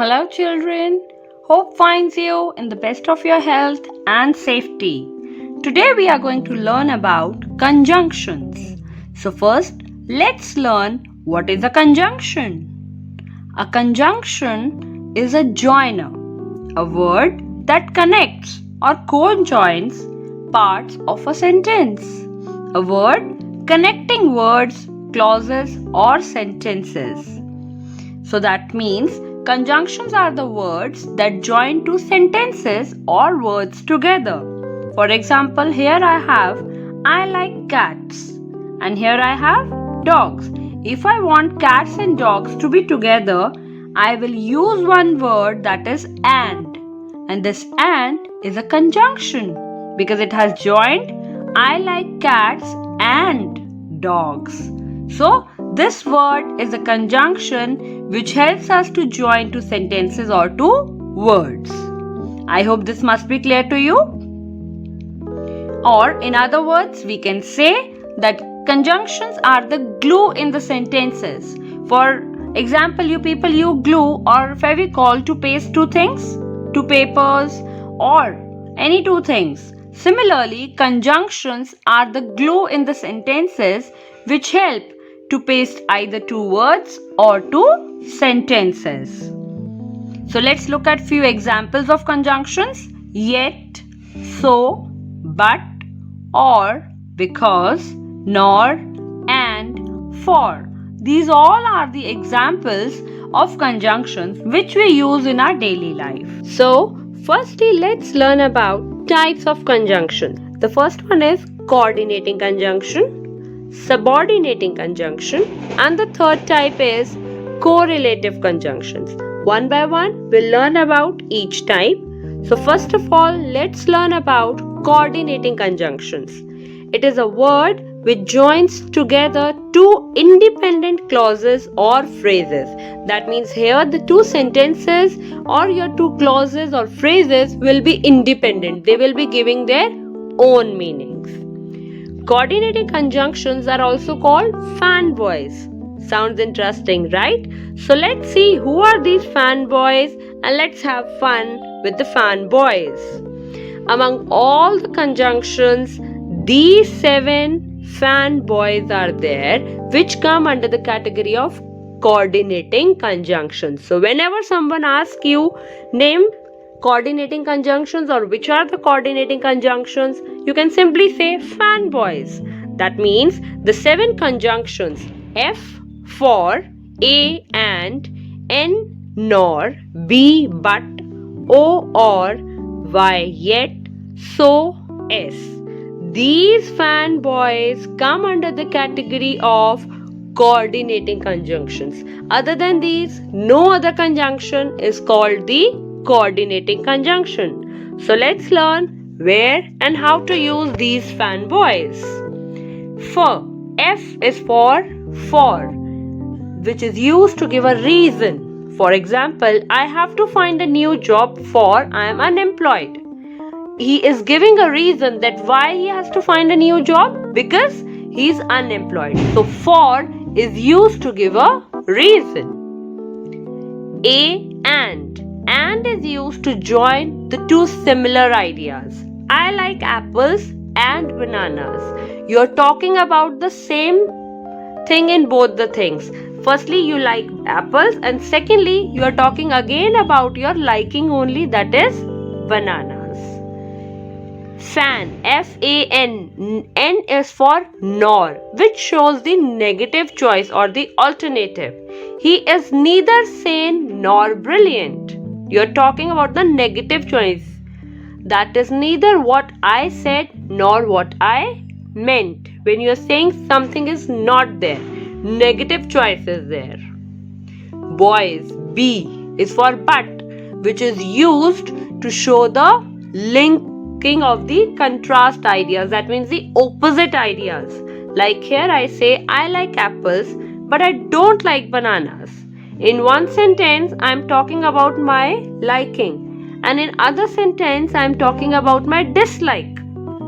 Hello, children. Hope finds you in the best of your health and safety. Today, we are going to learn about conjunctions. So, first, let's learn what is a conjunction. A conjunction is a joiner, a word that connects or conjoins parts of a sentence. A word connecting words, clauses, or sentences. So that means conjunctions are the words that join two sentences or words together. For example, here I have I like cats and here I have dogs. If I want cats and dogs to be together, I will use one word that is and this and is a conjunction because it has joined I like cats and dogs. So, this word is a conjunction which helps us to join two sentences or two words. I hope this must be clear to you. Or, in other words, we can say that conjunctions are the glue in the sentences. For example, you people use glue or Fevicol to paste two things, two papers, or any two things. Similarly, conjunctions are the glue in the sentences which help to paste either two words or two sentences. So let's look at few examples of conjunctions. Yet, so, but, or, because, nor, and, for. These all are the examples of conjunctions which we use in our daily life. So, firstly, let's learn about types of conjunctions. The first one is coordinating conjunction, subordinating conjunction, and the third type is correlative conjunctions. One by one, we'll learn about each type. So first of all, let's learn about coordinating conjunctions. It is a word which joins together two independent clauses or phrases. That means here the two sentences or your two clauses or phrases will be independent. They will be giving their own meanings. Coordinating conjunctions are also called fanboys. Sounds interesting, right? So let's see who are these fanboys and let's have fun with the fanboys. Among all the conjunctions, these 7 fanboys are there which come under the category of coordinating conjunctions. So whenever someone asks you name coordinating conjunctions or which are the coordinating conjunctions, you can simply say fanboys. That means the 7 conjunctions F for, A and, N nor, B but, O or, Y yet, so, S. These fanboys come under the category of coordinating conjunctions. Other than these, no other conjunction is called the coordinating conjunction. So let's learn where and how to use these fanboys. For, F is for, which is used to give a reason. For example, I have to find a new job for I am unemployed. He is giving a reason that why he has to find a new job because he is unemployed. So for is used to give a reason. A and is used to join the two similar ideas. I like apples and bananas. You are talking about the same thing in both the things. Firstly, you like apples and secondly, you are talking again about your liking only, that is bananas. Fan, F-A-N, N is for nor, which shows the negative choice or the alternative. He is neither sane nor brilliant. You are talking about the negative choice. That is neither what I said nor what I meant. When you are saying something is not there, negative choice is there. Boys, B is for but, which is used to show the linking of the contrast ideas. That means the opposite ideas. Like here I say I like apples but I don't like bananas. In one sentence I am talking about my liking and in other sentence I am talking about my dislike.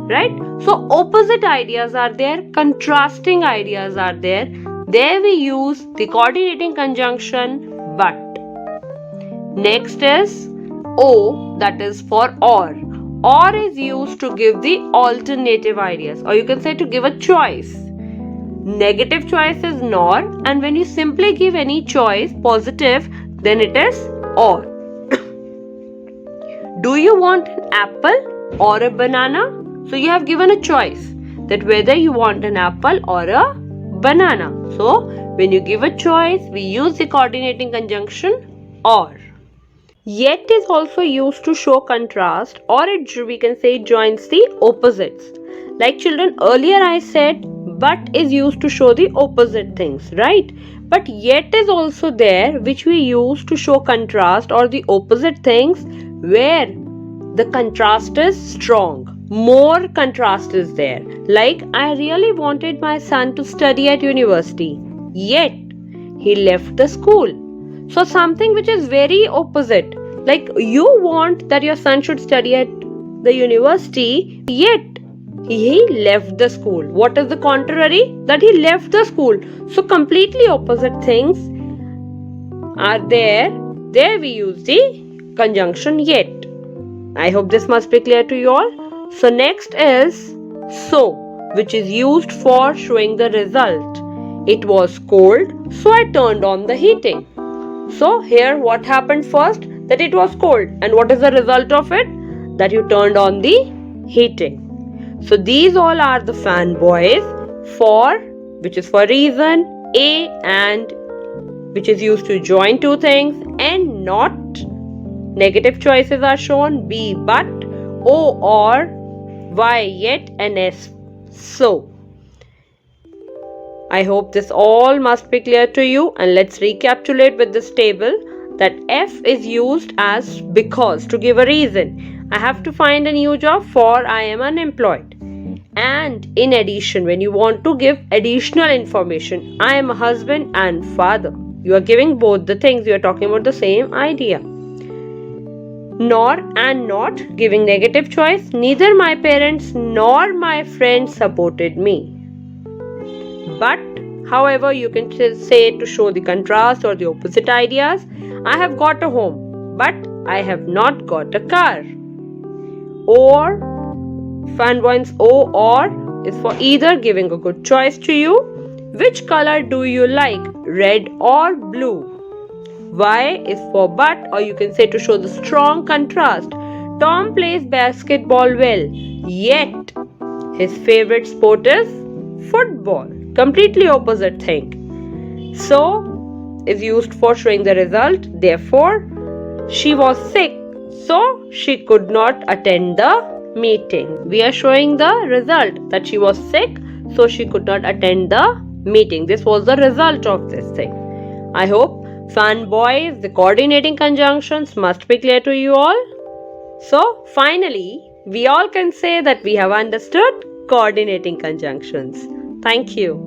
Right? So opposite ideas are there, contrasting ideas are there. There we use the coordinating conjunction but. Next is O, that is for or. Or is used to give the alternative ideas, or you can say to give a choice. Negative choice is nor, and when you simply give any choice positive, then it is or. Do you want an apple or a banana? So you have given a choice that whether you want an apple or a banana. So when you give a choice, we use the coordinating conjunction or. Yet is also used to show contrast, or we can say it joins the opposites. Like children, earlier I said but is used to show the opposite things, right? But yet is also there, which we use to show contrast or the opposite things where the contrast is strong. More contrast is there. Like, I really wanted my son to study at university, yet he left the school. So something which is very opposite. Like, you want that your son should study at the university, yet he left the school. What is the contrary? That he left the school. So completely opposite things are there. There we use the conjunction yet. I hope this must be clear to you all. So next is so, which is used for showing the result. It was cold, so I turned on the heating. So here what happened first? That it was cold. And what is the result of it? That you turned on the heating. So these all are the fanboys. For, which is for reason, A and, which is used to join two things, and not. Negative choices are shown, B but, O or, Y yet, and S so. I hope this all must be clear to you, and let's recapitulate with this table that F is used as because to give a reason. I have to find a new job, for I am unemployed. And in addition, when you want to give additional information, I am a husband and father. You are giving both the things, you are talking about the same idea. Nor and not, giving negative choice. Neither my parents nor my friends supported me. But, however, you can say to show the contrast or the opposite ideas. I have got a home, but I have not got a car. Or, fanboys O or is for either giving a good choice to you. Which color do you like, red or blue? Y is for but, or you can say to show the strong contrast. Tom plays basketball well, yet his favorite sport is football. Completely opposite thing. So is used for showing the result. Therefore, she was sick, so she could not attend the meeting. We are showing the result that she was sick, so she could not attend the meeting. This was the result of this thing. I hope fanboys, the coordinating conjunctions must be clear to you all. So finally, we all can say that we have understood coordinating conjunctions. Thank you.